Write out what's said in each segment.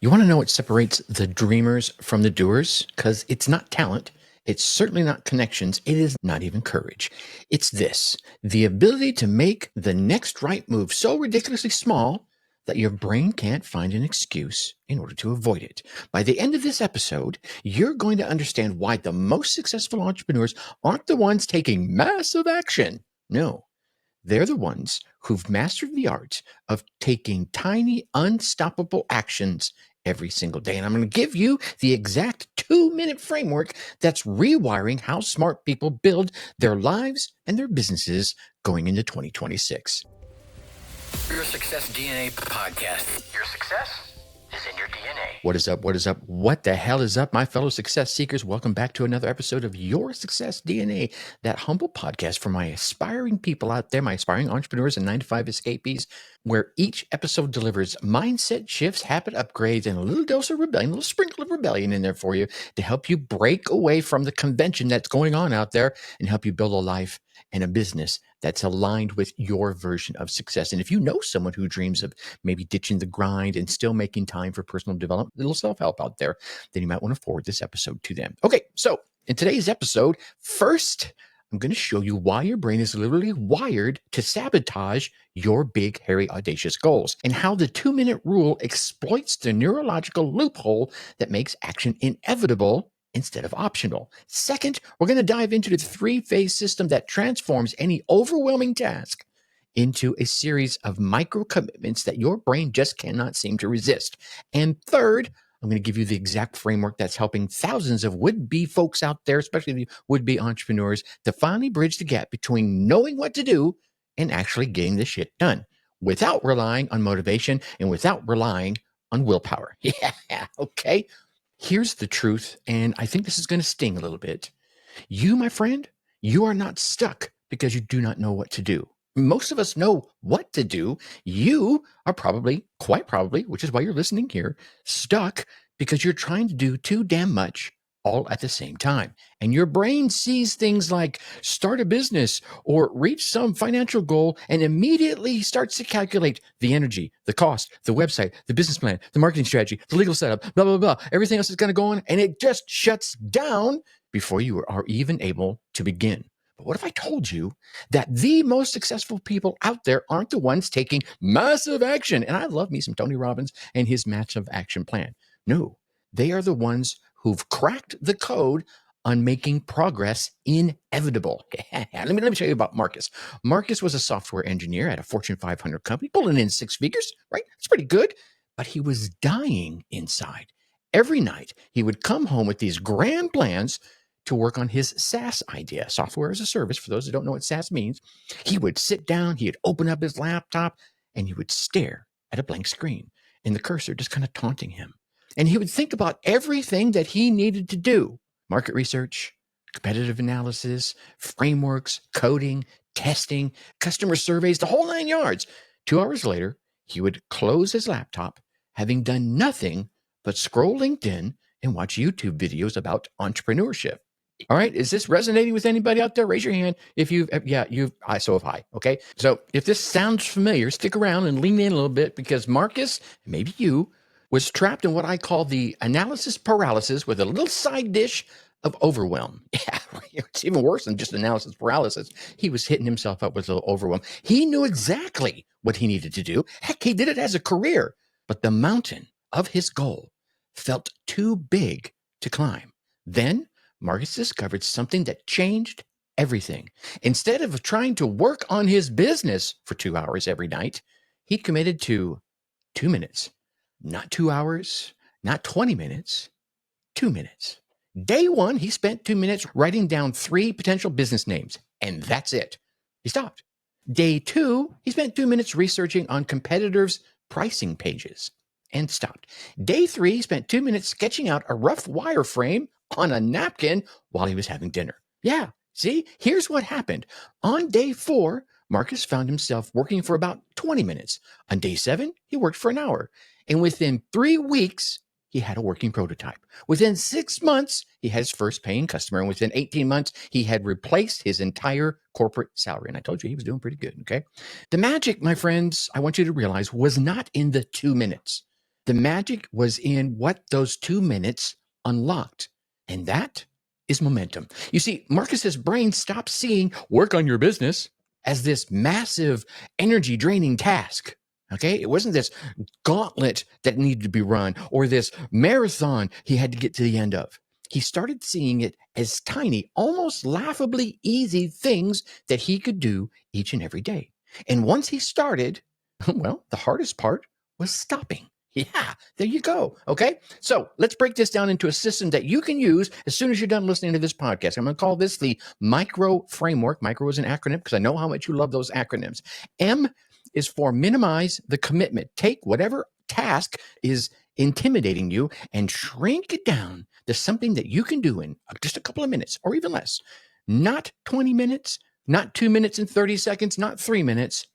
You want to know what separates the dreamers from the doers? Because it's not talent. It's certainly not connections. It is not even courage. It's this, the ability to make the next right move so ridiculously small that your brain can't find an excuse in order to avoid it. By the end of this episode, you're going to understand why the most successful entrepreneurs aren't the ones taking massive action. No, they're the ones who've mastered the art of taking tiny, unstoppable actions every single day. And I'm going to give you the exact 2-minute framework that's rewiring how smart people build their lives and their businesses going into 2026. Your Success DNA podcast. Your success is in your DNA. What is up? What is up? What the hell is up, my fellow success seekers? Welcome back to another episode of Your Success DNA, that humble podcast for my aspiring people out there, my aspiring entrepreneurs and 9-to-5 escapees, where each episode delivers mindset shifts, habit upgrades, and a little dose of rebellion, a little sprinkle of rebellion in there for you to help you break away from the convention that's going on out there and help you build a life and a business that's aligned with your version of success. And if you know someone who dreams of maybe ditching the grind and still making time for personal development, a little self-help out there, then you might want to forward this episode to them. Okay, so in today's episode, first, I'm going to show you why your brain is literally wired to sabotage your big, hairy, audacious goals, and how the 2-minute rule exploits the neurological loophole that makes action inevitable instead of optional. Second, we're going to dive into the 3-phase system that transforms any overwhelming task into a series of micro commitments that your brain just cannot seem to resist. And third, I'm going to give you the exact framework that's helping thousands of would-be folks out there, especially the would-be entrepreneurs, to finally bridge the gap between knowing what to do and actually getting the shit done without relying on motivation and without relying on willpower. Yeah, okay. Here's the truth, and I think this is going to sting a little bit. You, my friend, you are not stuck because you do not know what to do. Most of us know what to do. You are probably, quite probably, which is why you're listening here, stuck because you're trying to do too damn much all at the same time. And your brain sees things like start a business or reach some financial goal and immediately starts to calculate the energy, the cost, the website, the business plan, the marketing strategy, the legal setup, blah, blah, blah. Everything else is going to go on, and it just shuts down before you are even able to begin. But what if I told you that the most successful people out there aren't the ones taking massive action? And I love me some Tony Robbins and his massive action plan. No, they are the ones who've cracked the code on making progress inevitable. Let me tell you about Marcus. Marcus was a software engineer at a Fortune 500 company, pulling in 6 figures, right? That's pretty good. But he was dying inside. Every night, he would come home with these grand plans to work on his SaaS idea, software as a service. For those who don't know what SaaS means, he would sit down, he'd open up his laptop, and he would stare at a blank screen, and the cursor just kind of taunting him. And he would think about everything that he needed to do: market research, competitive analysis, frameworks, coding, testing, customer surveys, the whole 9 yards. 2 hours later, he would close his laptop, having done nothing but scroll LinkedIn and watch YouTube videos about entrepreneurship. All right. Is this resonating with anybody out there? Raise your hand if so have I. Okay. So if this sounds familiar, stick around and lean in a little bit, because Marcus, maybe you, was trapped in what I call the analysis paralysis with a little side dish of overwhelm. Yeah, it's even worse than just analysis paralysis. He was hitting himself up with a little overwhelm. He knew exactly what he needed to do. Heck, he did it as a career, but the mountain of his goal felt too big to climb. Then Marcus discovered something that changed everything. Instead of trying to work on his business for 2 hours every night, he committed to 2 minutes. Not 2 hours, not 20 minutes, 2 minutes. Day one, he spent 2 minutes writing down 3 potential business names, and that's it. He stopped. Day two, he spent 2 minutes researching on competitors' pricing pages and stopped. Day 3, he spent 2 minutes sketching out a rough wireframe on a napkin while he was having dinner. Yeah, see, here's what happened. On day 4, Marcus found himself working for about 20 minutes. On day 7, he worked for an hour. And within 3 weeks, he had a working prototype. Within 6 months, he had his first paying customer. And within 18 months, he had replaced his entire corporate salary. And I told you he was doing pretty good, okay? The magic, my friends, I want you to realize, was not in the 2 minutes. The magic was in what those 2 minutes unlocked. And that is momentum. You see, Marcus's brain stopped seeing work on your business as this massive energy draining task. Okay. It wasn't this gauntlet that needed to be run or this marathon he had to get to the end of. He started seeing it as tiny, almost laughably easy things that he could do each and every day. And once he started, well, the hardest part was stopping. Yeah, there you go. Okay. So let's break this down into a system that you can use as soon as you're done listening to this podcast. I'm going to call this the micro framework. Micro is an acronym because I know how much you love those acronyms. M is for minimize the commitment. Take whatever task is intimidating you and shrink it down to something that you can do in just a couple of minutes or even less. Not 20 minutes, not 2 minutes and 30 seconds, not 3 minutes.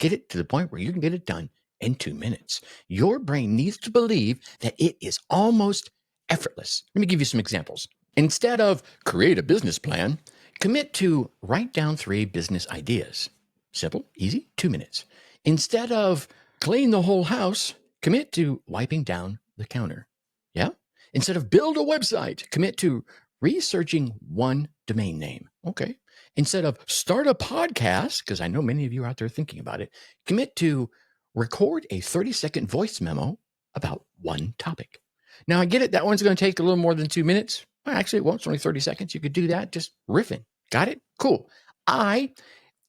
Get it to the point where you can get it done in 2 minutes. Your brain needs to believe that it is almost effortless. Let me give you some examples. Instead of create a business plan, commit to write down 3 business ideas. Simple, easy, 2 minutes. Instead of clean the whole house, commit to wiping down the counter. Yeah? Instead of build a website, commit to researching 1 domain name. Okay. Instead of start a podcast, because I know many of you are out there thinking about it, commit to record a 30-second voice memo about 1 topic. Now, I get it. That one's going to take a little more than 2 minutes. Well, actually, it won't. It's only 30 seconds. You could do that just riffing. Got it? Cool. I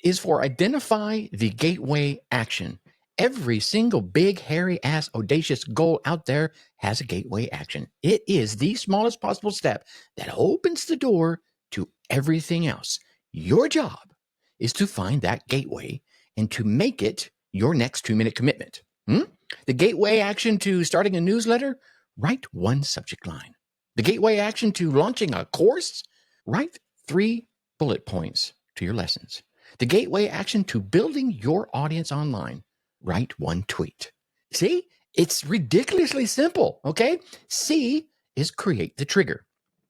is for identify the gateway action. Every single big, hairy ass, audacious goal out there has a gateway action. It is the smallest possible step that opens the door to everything else. Your job is to find that gateway and to make it your next 2-minute commitment. The gateway action to starting a newsletter, write 1 subject line. The gateway action to launching a course, write 3 bullet points to your lessons. The gateway action to building your audience online, write 1 tweet. See, it's ridiculously simple, okay? C is create the trigger.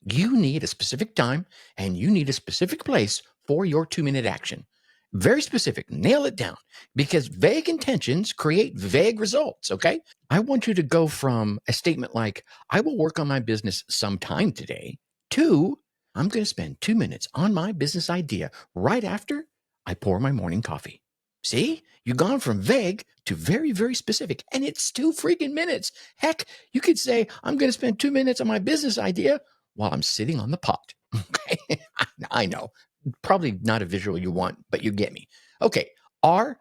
You need a specific time and you need a specific place for your 2-minute action. Very specific, nail it down, because vague intentions create vague results, okay? I want you to go from a statement like, I will work on my business sometime today, to, I'm going to spend 2 minutes on my business idea right after I pour my morning coffee. See, you've gone from vague to very, very specific, and it's 2 freaking minutes. Heck, you could say, I'm going to spend 2 minutes on my business idea while I'm sitting on the pot. Okay, I know. Probably not a visual you want, but you get me. Okay, R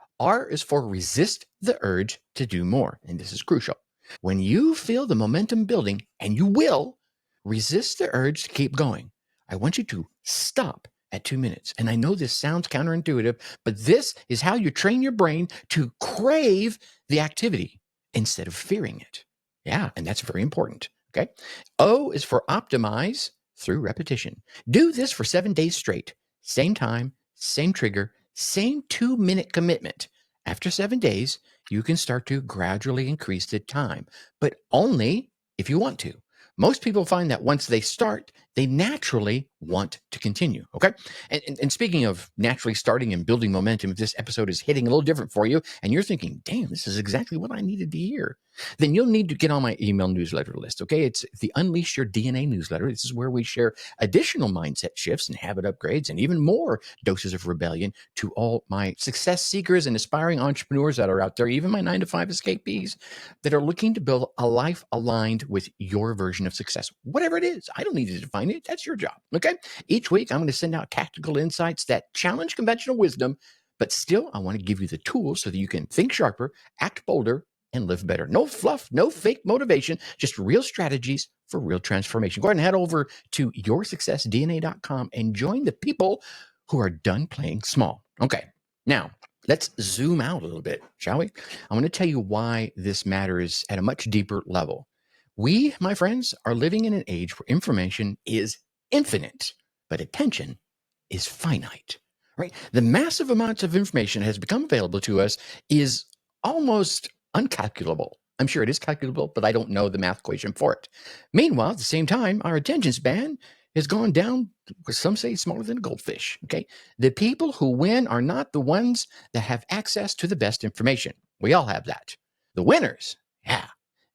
is for resist the urge to do more. And this is crucial. When you feel the momentum building, and you will, resist the urge to keep going. I want you to stop at 2 minutes. And I know this sounds counterintuitive, but this is how you train your brain to crave the activity instead of fearing it. Yeah, and that's very important. Okay. O is for optimize through repetition. Do this for 7 days straight. Same time, same trigger, same 2-minute commitment. After 7 days, you can start to gradually increase the time, but only if you want to. Most people find that once they start, they naturally want to continue. Okay. And speaking of naturally starting and building momentum, if this episode is hitting a little different for you and you're thinking, damn, this is exactly what I needed to hear, then you'll need to get on my email newsletter list. Okay. It's the Unleash Your DNA newsletter. This is where we share additional mindset shifts and habit upgrades and even more doses of rebellion to all my success seekers and aspiring entrepreneurs that are out there, even my 9-to-5 escapees that are looking to build a life aligned with your version of success. Whatever it is, I don't need to define it. That's your job. Okay. Each week, I'm going to send out tactical insights that challenge conventional wisdom, but still, I want to give you the tools so that you can think sharper, act bolder, and live better. No fluff, no fake motivation, just real strategies for real transformation. Go ahead and head over to yoursuccessdna.com and join the people who are done playing small. Okay. Now, let's zoom out a little bit, shall we? I'm going to tell you why this matters at a much deeper level. We, my friends, are living in an age where information is infinite, but attention is finite, right? The massive amounts of information that has become available to us is almost uncalculable. I'm sure it is calculable, but I don't know the math equation for it. Meanwhile, at the same time, our attention span has gone down, some say smaller than a goldfish, okay? The people who win are not the ones that have access to the best information. We all have that. The winners, yeah,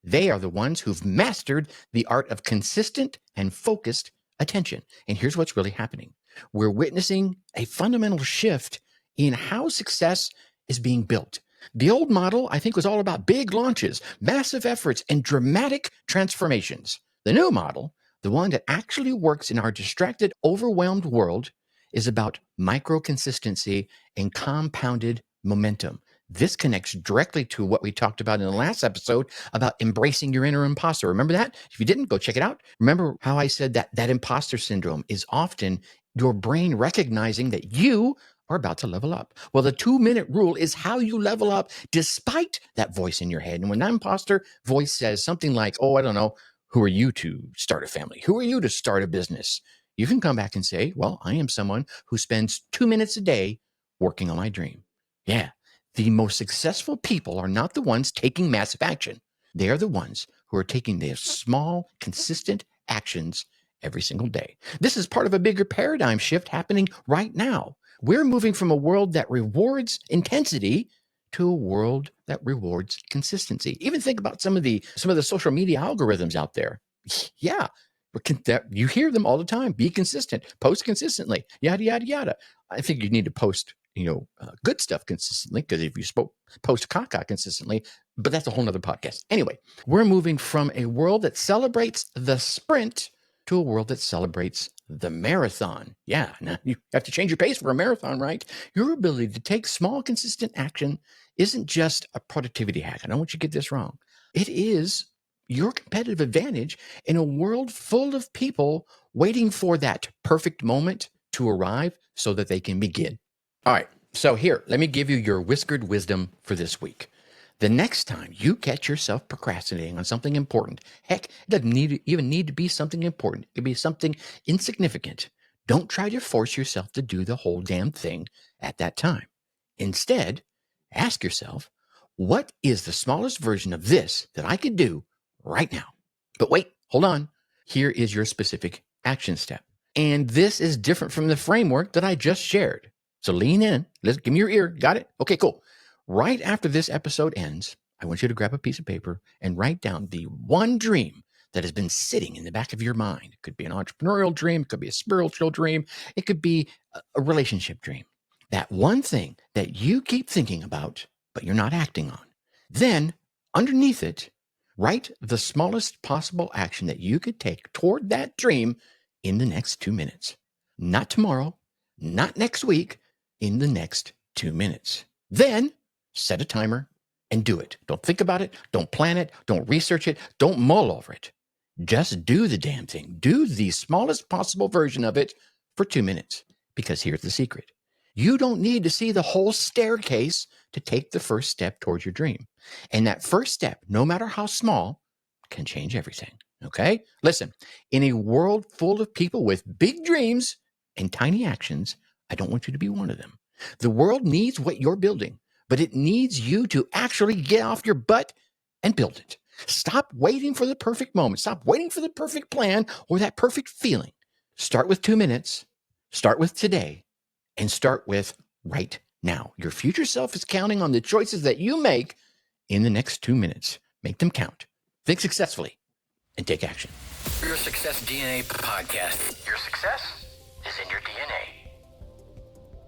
They are the ones who've mastered the art of consistent and focused attention. And here's what's really happening. We're witnessing a fundamental shift in how success is being built. The old model, I think, was all about big launches, massive efforts, and dramatic transformations. The new model, the one that actually works in our distracted, overwhelmed world, is about micro consistency and compounded momentum. This connects directly to what we talked about in the last episode about embracing your inner imposter. Remember that? If you didn't, go check it out. Remember how I said that imposter syndrome is often your brain recognizing that you are about to level up. Well, the 2-minute rule is how you level up despite that voice in your head. And when that imposter voice says something like, oh, I don't know, who are you to start a family? Who are you to start a business? You can come back and say, well, I am someone who spends 2 minutes a day working on my dream. Yeah. The most successful people are not the ones taking massive action. They are the ones who are taking their small, consistent actions every single day. This is part of a bigger paradigm shift happening right now. We're moving from a world that rewards intensity to a world that rewards consistency. Even think about some of the social media algorithms out there. Yeah, you hear them all the time. Be consistent, post consistently, yada, yada, yada. I think you need to post, good stuff consistently, because if you post caca consistently, but that's a whole nother podcast. Anyway, we're moving from a world that celebrates the sprint to a world that celebrates the marathon. Yeah, now you have to change your pace for a marathon, right? Your ability to take small, consistent action isn't just a productivity hack. I don't want you to get this wrong. It is your competitive advantage in a world full of people waiting for that perfect moment to arrive so that they can begin. All right, so here, let me give you your whiskered wisdom for this week. The next time you catch yourself procrastinating on something important, heck, it doesn't even need to be something important. It could be something insignificant. Don't try to force yourself to do the whole damn thing at that time. Instead, ask yourself, what is the smallest version of this that I could do right now? But wait, hold on. Here is your specific action step. And this is different from the framework that I just shared. So lean in. Give me your ear. Got it? Okay, cool. Right after this episode ends, I want you to grab a piece of paper and write down the one dream that has been sitting in the back of your mind. It could be an entrepreneurial dream. It could be a spiritual dream. It could be a relationship dream. That one thing that you keep thinking about, but you're not acting on. Then, underneath it, write the smallest possible action that you could take toward that dream in the next 2 minutes. Not tomorrow, not next week, in the next 2 minutes. Then, set a timer and do it. Don't think about it. Don't plan it. Don't research it. Don't mull over it. Just do the damn thing. Do the smallest possible version of it for 2 minutes. Because here's the secret. You don't need to see the whole staircase to take the first step towards your dream. And that first step, no matter how small, can change everything. Okay? Listen, in a world full of people with big dreams and tiny actions, I don't want you to be one of them. The world needs what you're building, but it needs you to actually get off your butt and build it. Stop waiting for the perfect moment. Stop waiting for the perfect plan or that perfect feeling. Start with 2 minutes. Start with today. And start with right now. Your future self is counting on the choices that you make in the next 2 minutes. Make them count. Think successfully and take action. Your Success DNA podcast. Your success is in your DNA.